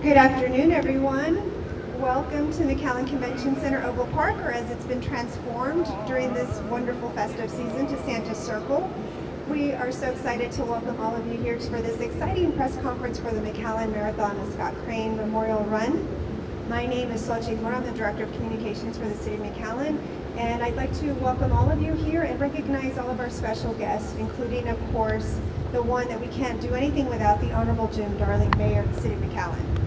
Good afternoon, everyone. Welcome to McAllen Convention Center Oval Park, or as it's been transformed during this wonderful festive season, to Santa's Circle. We are so excited to welcome all of you here for this exciting press conference for the McAllen Marathon and Scott Crane Memorial Run. My name is Xochitl Mora. I'm the Director of Communications for the City of McAllen, and I'd like to welcome all of you here and recognize all of our special guests, including, of course, the one that we can't do anything without, the Honorable Jim Darling, Mayor of the City of McAllen.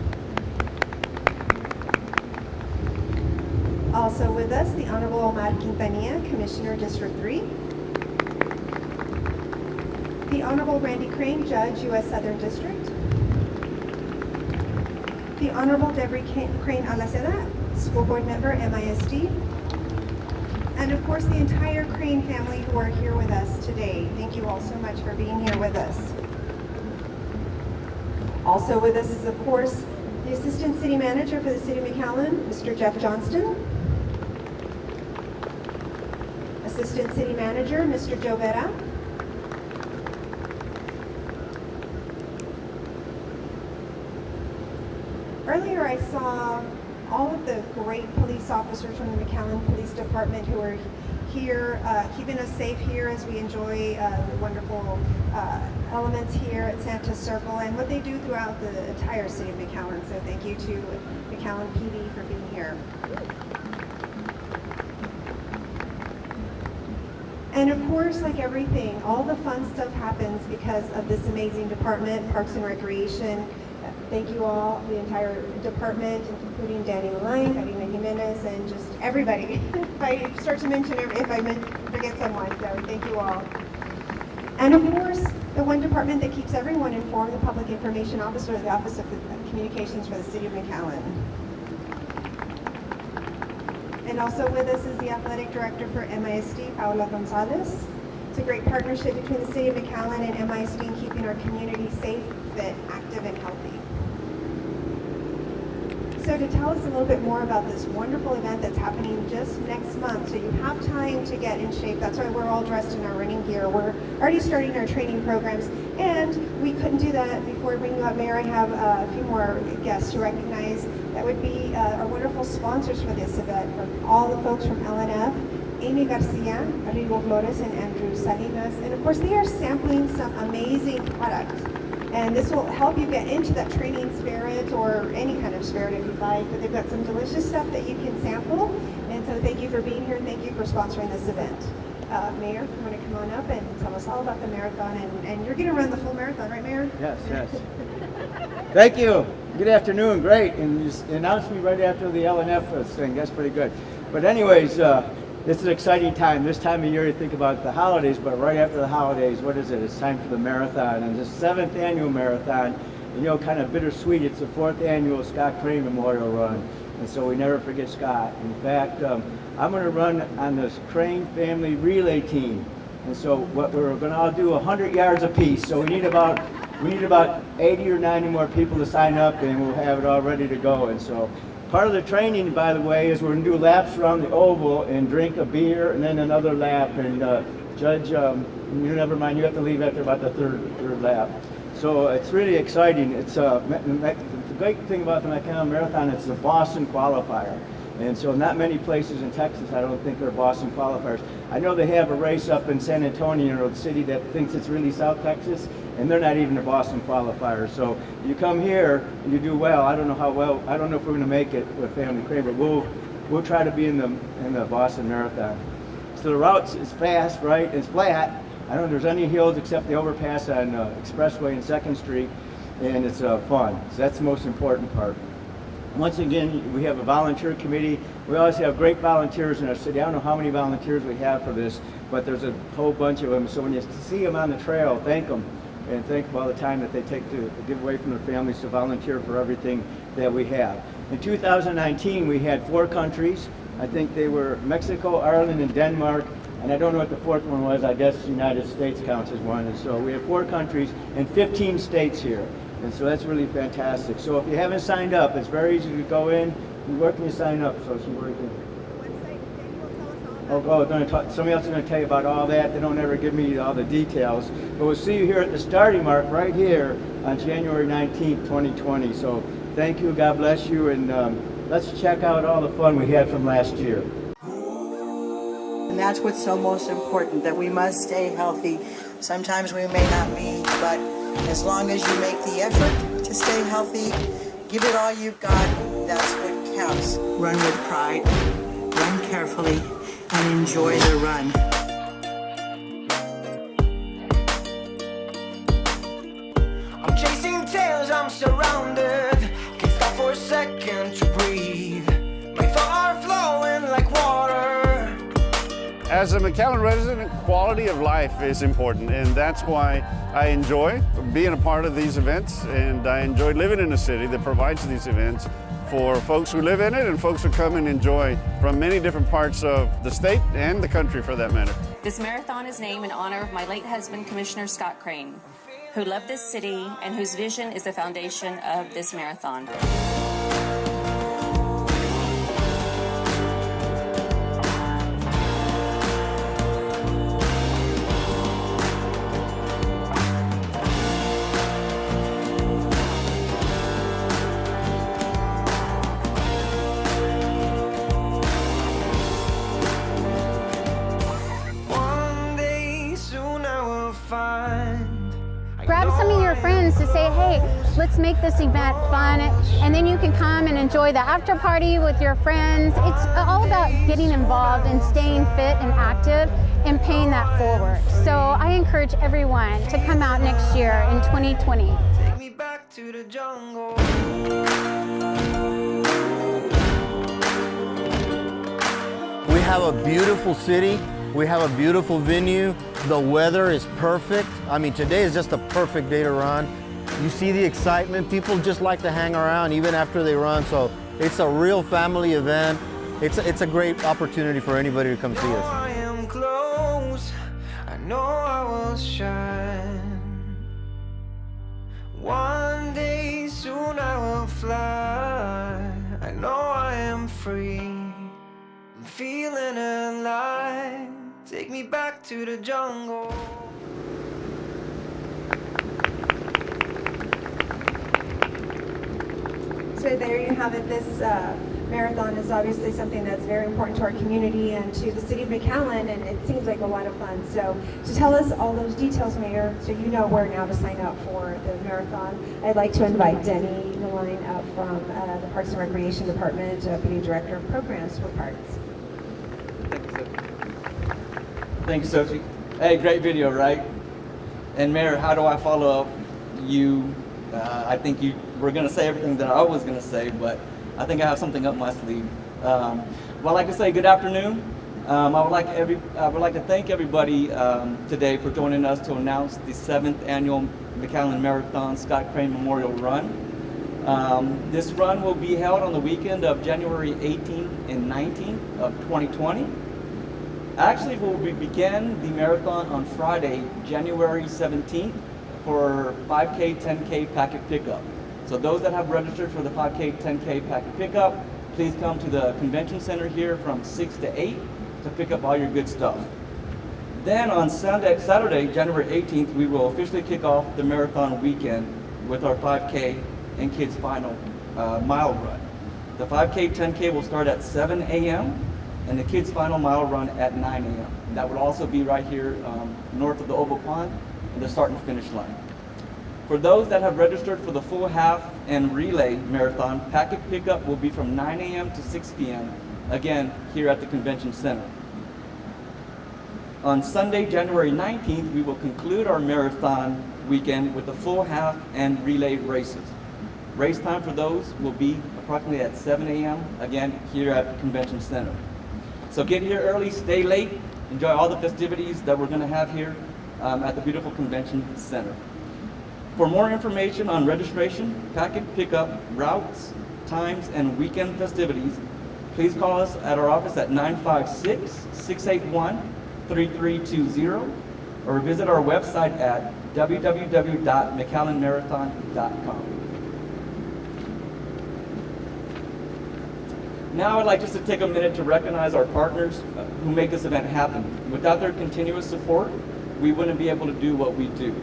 Also with us, the Honorable Omar Quintanilla, Commissioner, District 3. The Honorable Randy Crane, Judge, U.S. Southern District. The Honorable Debbie Crane Alaceda, School Board Member, MISD. And of course, the entire Crane family who are here with us today. Thank you all so much for being here with us. Also with us is, of course, the Assistant City Manager for the City of McAllen, Mr. Jeff Johnston. Assistant City Manager, Mr. Joe Vera. Earlier I saw all of the great police officers from the McAllen Police Department who are here, keeping us safe here as we enjoy the wonderful elements here at Santa's Circle and what they do throughout the entire city of McAllen. So thank you to McAllen PD for being here. And of course, like everything, all the fun stuff happens because of this amazing department, Parks and Recreation. Thank you all, the entire department, including Danny Line, Karina Jimenez, and just everybody. If I start to mention, if I forget someone, so thank you all. And of course, the one department that keeps everyone informed, the Public Information Officer of the Office of Communications for the City of McAllen. And also with us is the Athletic Director for MISD, Paola Gonzalez. It's a great partnership between the City of McAllen and MISD in keeping our community safe, fit, active, and healthy. So to tell us a little bit more about this wonderful event that's happening just next month, so you have time to get in shape. That's why we're all dressed in our running gear. We're already starting our training programs, and we couldn't do that before bringing up Mayor. I have a few more guests to recognize. That would be our wonderful sponsors for this event, from all the folks from LNF, Amy Garcia, Rigo Flores, and Andrew Salinas. And of course, they are sampling some amazing products. And this will help you get into that training spirit, or any kind of spirit if you'd like. But they've got some delicious stuff that you can sample. And so thank you for being here, and thank you for sponsoring this event. Mayor, you want to come on up and tell us all about the marathon? And you're going to run the full marathon, right, Mayor? Yes, yes. Thank you. Good afternoon. Great. And you announced me right after the LNF thing. That's pretty good. But anyways, this is an exciting time. This time of year you think about the holidays, but right after the holidays, what is it? It's time for the marathon, and the 7th annual marathon. And, you know, kind of bittersweet. It's the 4th annual Scott Crane Memorial Run, and so we never forget Scott. In fact, I'm going to run on this Crane family relay team, and so what we're going to all do 100 yards apiece. So we need about 80 or 90 more people to sign up, and we'll have it all ready to go. And so part of the training, by the way, is we're going to do laps around the oval and drink a beer and then another lap. And Judge, you never mind, you have to leave after about the third lap. So it's really exciting. It's the great thing about the McAllen Marathon, it's a Boston qualifier. And so not many places in Texas, I don't think, are Boston qualifiers. I know they have a race up in San Antonio, the city that thinks it's really South Texas, and they're not even a Boston qualifier. So you come here and you do well. I don't know how well. I don't know if we're going to make it with Family Crane, but we'll try to be in the Boston Marathon. So the route is fast, right? It's flat. I don't think there's any hills except the overpass on Expressway and 2nd Street, and it's fun. So that's the most important part. Once again, we have a volunteer committee. We always have great volunteers in our city. I don't know how many volunteers we have for this, but there's a whole bunch of them. So when you see them on the trail, thank them. And thank them all the time that they take to give away from their families to volunteer for everything that we have. In 2019, we had 4 countries. I think they were Mexico, Ireland, and Denmark. And I don't know what the 4th one was. I guess the United States counts as one. And so we have 4 countries and 15 states here. And so that's really fantastic. So if you haven't signed up, it's very easy to go in. Where can you sign up? So she working. Somebody else is going to tell you about all that. They don't ever give me all the details. But we'll see you here at the starting mark right here on January 19th, 2020. So Thank you. God bless you. And let's check out all the fun we had from last year. And that's what's so most important, that we must stay healthy. Sometimes we may not be, but as long as you make the effort to stay healthy, give it all you've got, that's what counts. Run with pride, run carefully, and enjoy the run. I'm chasing tails, I'm surrounded. Can't stop for a second to breathe. My thoughts are flowing like water. As a McAllen resident, quality of life is important, and that's why I enjoy being a part of these events, and I enjoy living in a city that provides these events for folks who live in it and folks who come and enjoy from many different parts of the state and the country for that matter. This marathon is named in honor of my late husband, Commissioner Scott Crane, who loved this city and whose vision is the foundation of this marathon. Grab some of your friends to say, hey, let's make this event fun, and then you can come and enjoy the after party with your friends. It's all about getting involved and staying fit and active and paying that forward. So I encourage everyone to come out next year in 2020. Take me back to the jungle. We have a beautiful city. We have a beautiful venue. The weather is perfect. I mean, today is just a perfect day to run. You see the excitement. People just like to hang around even after they run. So it's a real family event. It's a great opportunity for anybody to come see us. I am close. I know I will shine. One day soon I will fly. I know I am free. I'm feeling alive. Take me back to the jungle. So there you have it. This marathon is obviously something that's very important to our community and to the city of McAllen, and it seems like a lot of fun. So to tell us all those details, Mayor, so you know where now to sign up for the marathon, I'd like to invite Denny Naline up from the Parks and Recreation Department, Deputy Director of Programs for Parks. Thank you, Sophie. Hey, great video, right? And Mayor, how do I follow up you? I think you were going to say everything that I was going to say, but I think I have something up my sleeve. Well, I'd like to say good afternoon. I would like to thank everybody today for joining us to announce the 7th annual McAllen Marathon Scott Crane Memorial Run. This run will be held on the weekend of January 18th and 19th of 2020. Actually, we begin the marathon on Friday, January 17th for 5K, 10K packet pickup. So those that have registered for the 5K, 10K packet pickup, please come to the convention center here from 6 to 8 to pick up all your good stuff. Then on Saturday, January 18th, we will officially kick off the marathon weekend with our 5K and kids final mile run. The 5K, 10K will start at 7 a.m. and the kids final mile run at 9 a.m. That would also be right here north of the Oval Pond and the start and finish line. For those that have registered for the full half and relay marathon, packet pickup will be from 9 a.m. to 6 p.m. again here at the convention center. On Sunday, January 19th, we will conclude our marathon weekend with the full half and relay races. Race time for those will be approximately at 7 a.m. again here at the convention center. So get here early, stay late, enjoy all the festivities that we're going to have here at the beautiful convention center. For more information on registration, packet pickup, routes, times, and weekend festivities, please call us at our office at 956-681-3320 or visit our website at www.mcallenmarathon.com. Now I'd like just to take a minute to recognize our partners who make this event happen. Without their continuous support, we wouldn't be able to do what we do.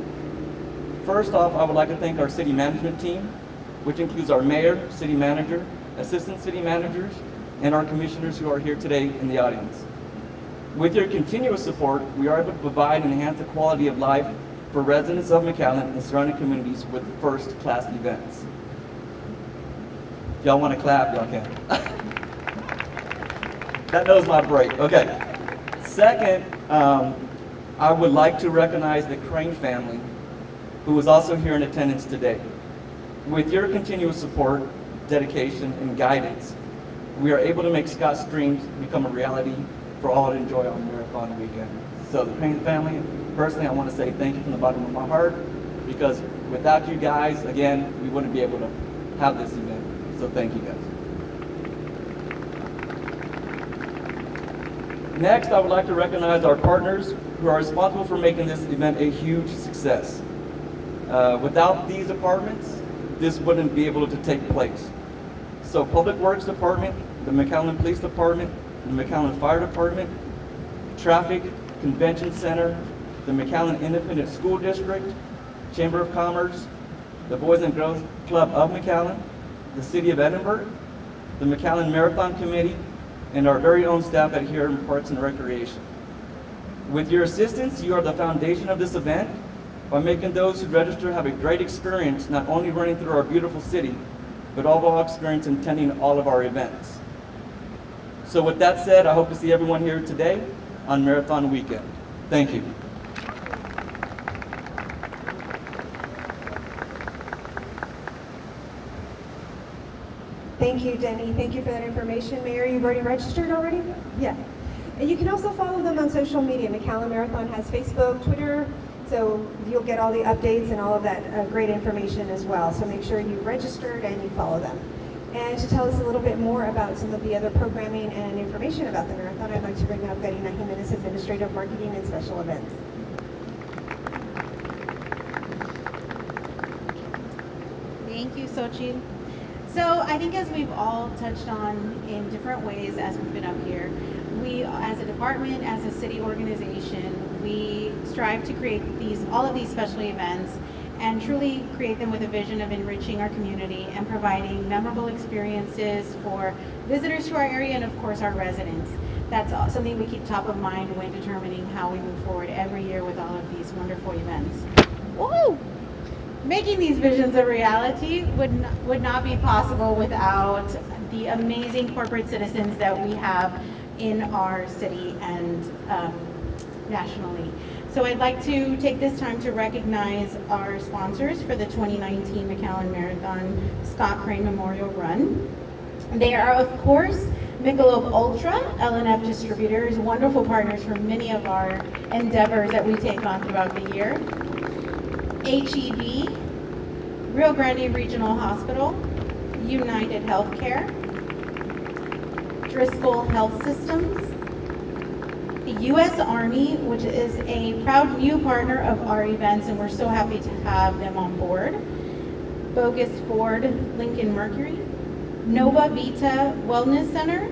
First off, I would like to thank our city management team, which includes our mayor, city manager, assistant city managers, and our commissioners who are here today in the audience. With your continuous support, we are able to provide and enhance the quality of life for residents of McAllen and surrounding communities with first-class events. If y'all want to clap, y'all can. That knows my break. Okay. Second, I would like to recognize the Crane family, who is also here in attendance today. With your continuous support, dedication, and guidance, we are able to make Scott's dreams become a reality for all to enjoy on Marathon Weekend. So the Crane family, personally, I want to say thank you from the bottom of my heart, because without you guys, again, we wouldn't be able to have this event. So thank you guys. Next, I would like to recognize our partners who are responsible for making this event a huge success. Without these departments, this wouldn't be able to take place. So Public Works Department, the McAllen Police Department, the McAllen Fire Department, Traffic, Convention Center, the McAllen Independent School District, Chamber of Commerce, the Boys and Girls Club of McAllen, the City of Edinburgh, the McAllen Marathon Committee, and our very own staff at here in Parks and Recreation. With your assistance, you are the foundation of this event by making those who register have a great experience not only running through our beautiful city, but overall experience in attending all of our events. So with that said, I hope to see everyone here today on Marathon Weekend. Thank you. Thank you, Denny. Thank you for that information. Mayor, you've already registered already? Yeah. And you can also follow them on social media. McAllen Marathon has Facebook, Twitter, so you'll get all the updates and all of that great information as well. So make sure you've registered and you follow them. And to tell us a little bit more about some of the other programming and information about the marathon, I'd like to bring up Karina Jimenez, Administrative Marketing and Special Events. Thank you, Xochitl. So I think as we've all touched on in different ways as we've been up here, we as a department, as a city organization, we strive to create all of these special events and truly create them with a vision of enriching our community and providing memorable experiences for visitors to our area and of course our residents. That's something we keep top of mind when determining how we move forward every year with all of these wonderful events. Woo! Making these visions a reality would not be possible without the amazing corporate citizens that we have in our city and nationally. So I'd like to take this time to recognize our sponsors for the 2019 McAllen Marathon Scott Crane Memorial Run. They are, of course, Michelob Ultra, L&F distributors, wonderful partners for many of our endeavors that we take on throughout the year. HEB, Rio Grande Regional Hospital, United Healthcare, Driscoll Health Systems, the U.S. Army, which is a proud new partner of our events, and we're so happy to have them on board, Bogus Ford Lincoln Mercury, Nova Vita Wellness Center,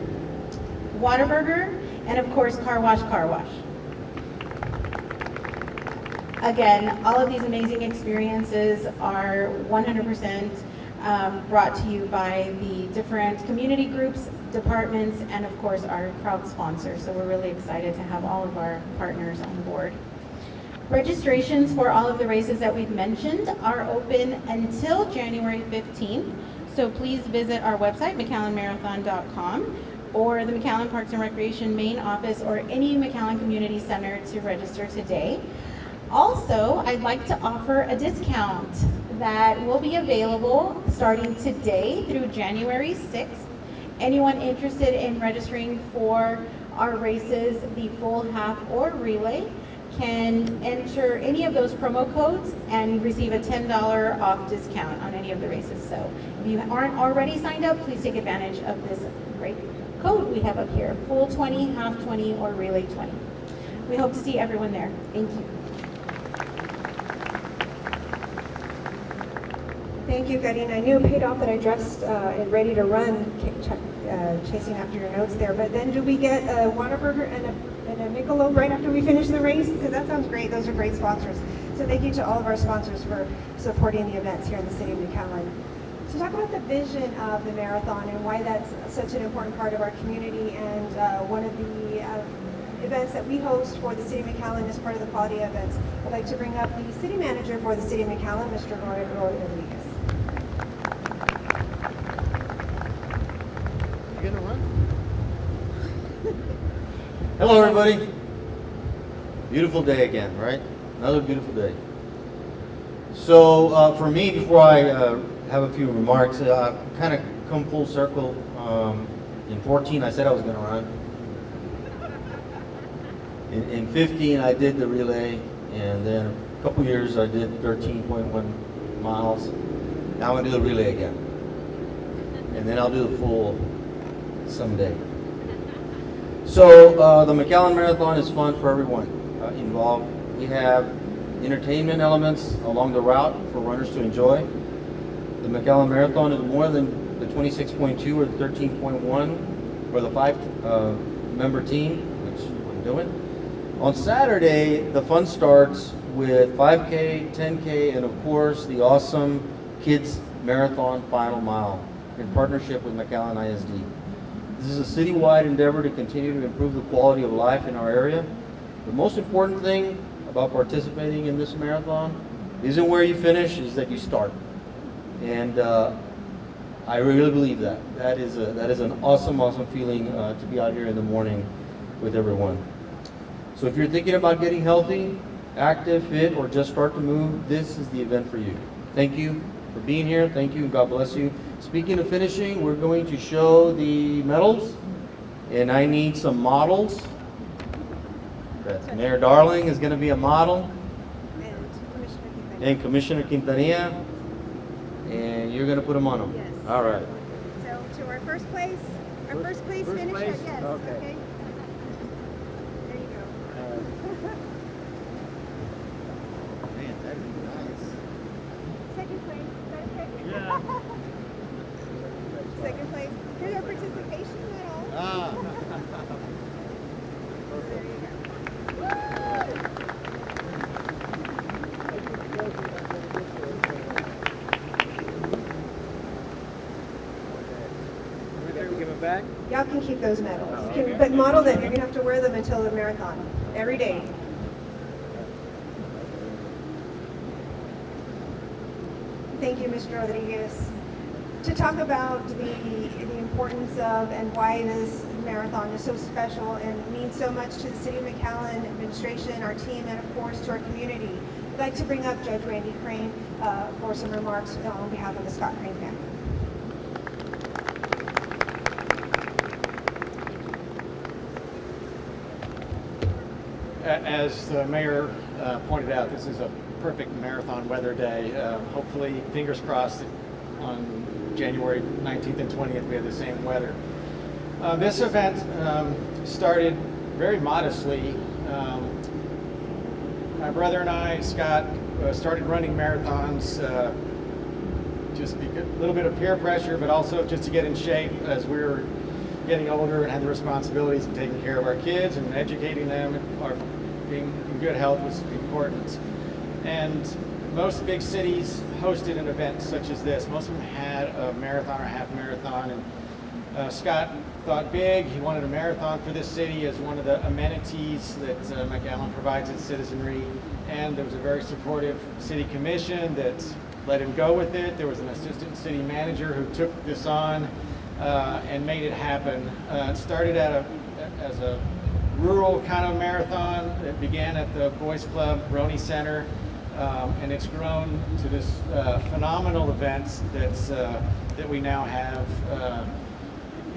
Whataburger, and of course Car Wash Car Wash. Again, all of these amazing experiences are 100% brought to you by the different community groups, departments, and of course our proud sponsors. So we're really excited to have all of our partners on board. Registrations for all of the races that we've mentioned are open until January 15th. So please visit our website, McAllenMarathon.com, or the McAllen Parks and Recreation main office or any McAllen Community Center to register today. Also, I'd like to offer a discount that will be available starting today through January 6th. Anyone interested in registering for our races, the full, half, or relay, can enter any of those promo codes and receive a $10 off discount on any of the races. So if you aren't already signed up, please take advantage of this great code we have up here, full 20, half 20, or relay 20. We hope to see everyone there. Thank you. Thank you, Karina. I knew it paid off that I dressed and ready to run, chasing after your notes there. But then do we get a Whataburger and a Michelob right after we finish the race? Because that sounds great. Those are great sponsors. So thank you to all of our sponsors for supporting the events here in the city of McAllen. to talk about the vision of the marathon and why that's such an important part of our community, and one of the events that we host for the City of McAllen as part of the quality events. I'd like to bring up the City Manager for the City of McAllen, Mr. Roy Rodriguez. You gonna run? Hello, everybody. Beautiful day again, right? Another beautiful day. So for me, before I have a few remarks, I've kind of come full circle. In 14, I said I was going to run. In 15, I did the relay, and then a couple years I did 13.1 miles. Now I'm going to do the relay again, and then I'll do the full someday. So the McAllen Marathon is fun for everyone involved. We have entertainment elements along the route for runners to enjoy. The McAllen Marathon is more than the 26.2 or the 13.1 for the 5-member team, which I'm doing. On Saturday, the fun starts with 5K, 10K, and of course the awesome Kids Marathon Final Mile in partnership with McAllen ISD. This is a citywide endeavor to continue to improve the quality of life in our area. The most important thing about participating in this marathon isn't where you finish, is that you start. And I really believe that. That is an awesome, awesome feeling to be out here in the morning with everyone. So if you're thinking about getting healthy, active, fit, or just start to move, this is the event for you. Thank you for being here. Thank you, and God bless you. Speaking of finishing, we're going to show the medals, and I need some models. Mayor Darling is going to be a model, and Commissioner Quintanilla, and you're going to put them on them. Yes. All right. So to our first place finisher, place? yes. Okay. There you go. Man, that'd be nice. Second place, is that okay? Yeah. Second place. Here's our participation medal. Ah. There you go. Give it back. Y'all can keep those medals. You can, but model them. You're gonna have to wear them until the marathon every day. Thank you, Mr. Rodriguez. To talk about the importance of and why this marathon is so special and means so much to the City of McAllen administration, our team, and of course to our community, I'd like to bring up Judge Randy Crane for some remarks on behalf of the Scott Crane family. As the mayor pointed out, this is a perfect marathon weather day. Hopefully, fingers crossed, on January 19th and 20th we have the same weather. This event started very modestly. My brother and I, Scott, started running marathons just a little bit of peer pressure, but also just to get in shape as we were getting older and had the responsibilities of taking care of our kids and educating them. Our being in good health was important. And most big cities hosted an event such as this. Most of them had a marathon or half marathon. And Scott thought big. He wanted a marathon for this city as one of the amenities that McAllen provides its citizenry. And there was a very supportive city commission that let him go with it. There was an assistant city manager who took this on and made it happen. It started as a rural kind of marathon. It began at the Boys Club Roney Center, and it's grown to this phenomenal event that we now have.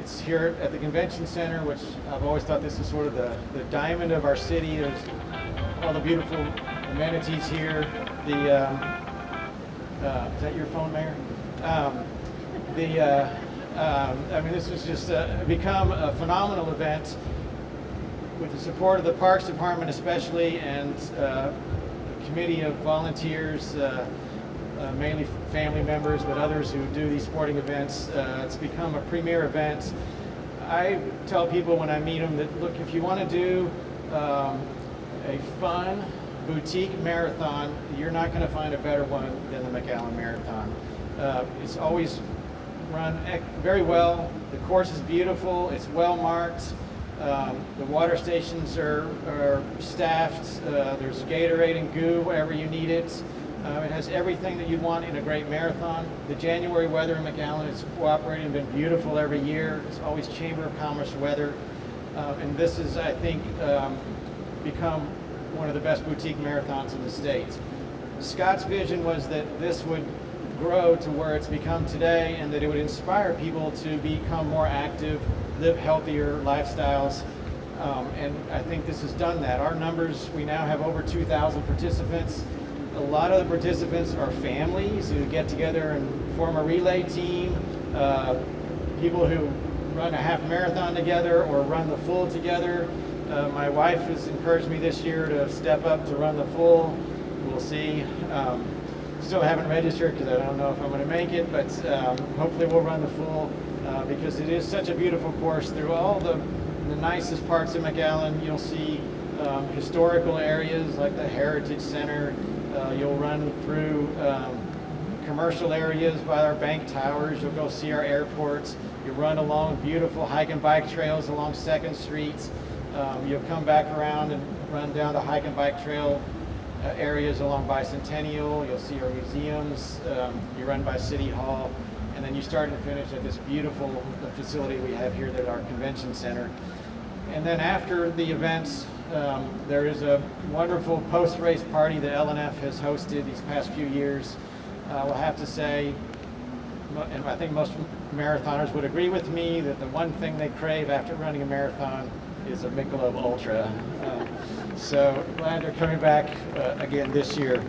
It's here at the Convention Center, which I've always thought this is sort of the diamond of our city. There's all the beautiful amenities here. Is that your phone, Mayor? I mean, this has just become a phenomenal event with the support of the Parks Department especially, and a committee of volunteers, mainly family members, but others who do these sporting events. It's become a premier event. I tell people when I meet them that, look, if you want to do a fun boutique marathon, you're not going to find a better one than the McAllen Marathon. It's always run very well. The course is beautiful. It's well marked. The water stations are staffed. There's Gatorade and goo wherever you need it. It has everything that you'd want in a great marathon. The January weather in McAllen is cooperating, been beautiful every year. It's always Chamber of Commerce weather. And this is, I think, become one of the best boutique marathons in the state. Scott's vision was that this would grow to where it's become today, and that it would inspire people to become more active, live healthier lifestyles. And I think this has done that. Our numbers, we now have over 2,000 participants. A lot of the participants are families who get together and form a relay team, people who run a half marathon together or run the full together. My wife has encouraged me this year to step up to run the full. We'll see. Still haven't registered because I don't know if I'm going to make it, but hopefully we'll run the full because it is such a beautiful course. Through all the nicest parts of McAllen, you'll see historical areas like the Heritage Center. You'll run through commercial areas by our bank towers. You'll go see our airports. You run along beautiful hike and bike trails along 2nd Street. You'll come back around and run down the hike and bike trail areas along Bicentennial. You'll see our museums. You run by City Hall. And then you start and finish at this beautiful facility we have here at our convention center. And then after the events, there is a wonderful post-race party that LNF has hosted these past few years. We'll have to say, and I think most marathoners would agree with me, that the one thing they crave after running a marathon is a Michelob Ultra. So glad they're coming back again this year.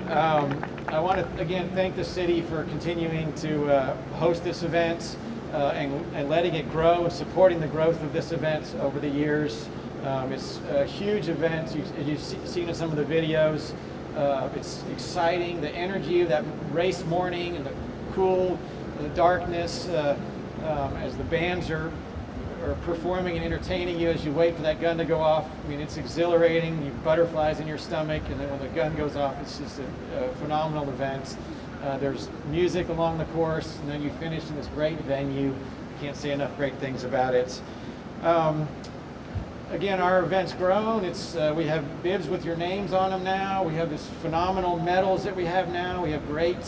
I want to again thank the city for continuing to host this event and letting it grow and supporting the growth of this event over the years. It's a huge event, as you've seen in some of the videos. It's exciting, the energy of that race morning and the cool darkness as the bands are performing and entertaining you as you wait for that gun to go off. I mean, it's exhilarating. You have butterflies in your stomach, and then when the gun goes off, it's just a phenomenal event. There's music along the course, and then you finish in this great venue. Can't say enough great things about it. Again, our event's grown. We have bibs with your names on them now. We have this phenomenal medals that we have now. We have great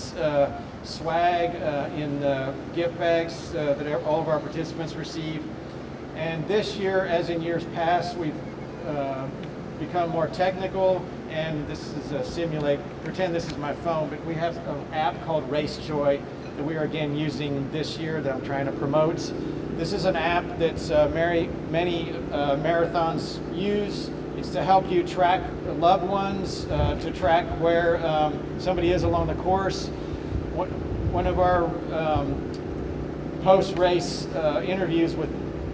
swag in the gift bags that all of our participants receive. And this year, as in years past, we've become more technical, and this is pretend this is my phone, but we have an app called Race Joy that we are again using this year that I'm trying to promote. This is an app that many marathons use. It's to help you track loved ones, to track where somebody is along the course. One of our post-race interviews with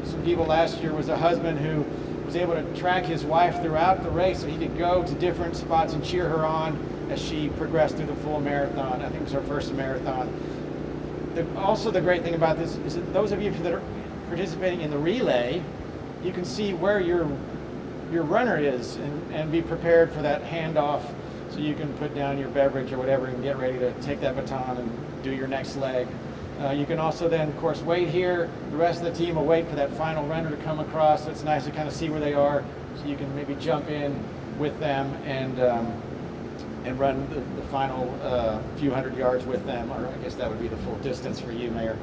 some people last year was a husband who was able to track his wife throughout the race so he could go to different spots and cheer her on as she progressed through the full marathon. I think it was her first marathon. Also, the great thing about this is that those of you that are participating in the relay, you can see where your runner is and be prepared for that handoff, so you can put down your beverage or whatever and get ready to take that baton and do your next leg. You can also then, of course, wait here. The rest of the team will wait for that final runner to come across. So it's nice to kind of see where they are, so you can maybe jump in with them and run the final few hundred yards with them, or I guess that would be the full distance for you, Mayor.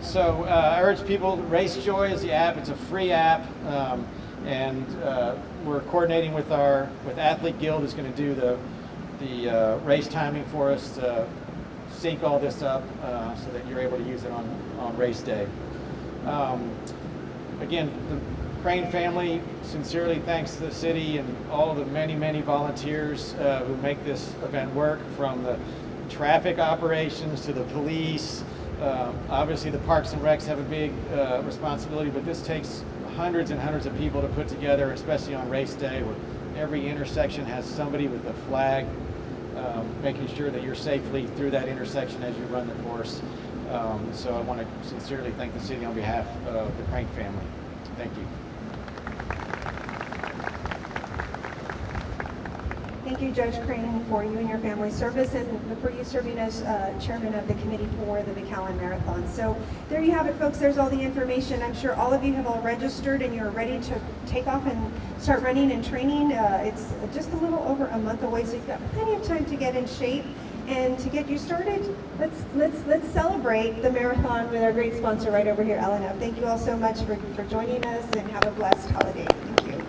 So I urge people, Race Joy is the app. It's a free app, and we're coordinating with Athlete Guild, who's going to do the race timing for us to sync all this up so that you're able to use it on race day. Again, the Crane family sincerely thanks the city and all the many, many volunteers who make this event work, from the traffic operations to the police. Obviously the Parks and Recs have a big responsibility, but this takes hundreds and hundreds of people to put together, especially on race day, where every intersection has somebody with a flag making sure that you're safely through that intersection as you run the course. So I want to sincerely thank the city on behalf of the Crane family. Thank you. Thank you, Judge Crane, for you and your family's service and for you serving as chairman of the committee for the McAllen Marathon. So there you have it, folks. There's all the information. I'm sure all of you have all registered and you're ready to take off and start running and training. It's just a little over a month away, so you've got plenty of time to get in shape. And to get you started, let's celebrate the marathon with our great sponsor right over here, LNF. Thank you all so much for joining us, and have a blessed holiday. Thank you.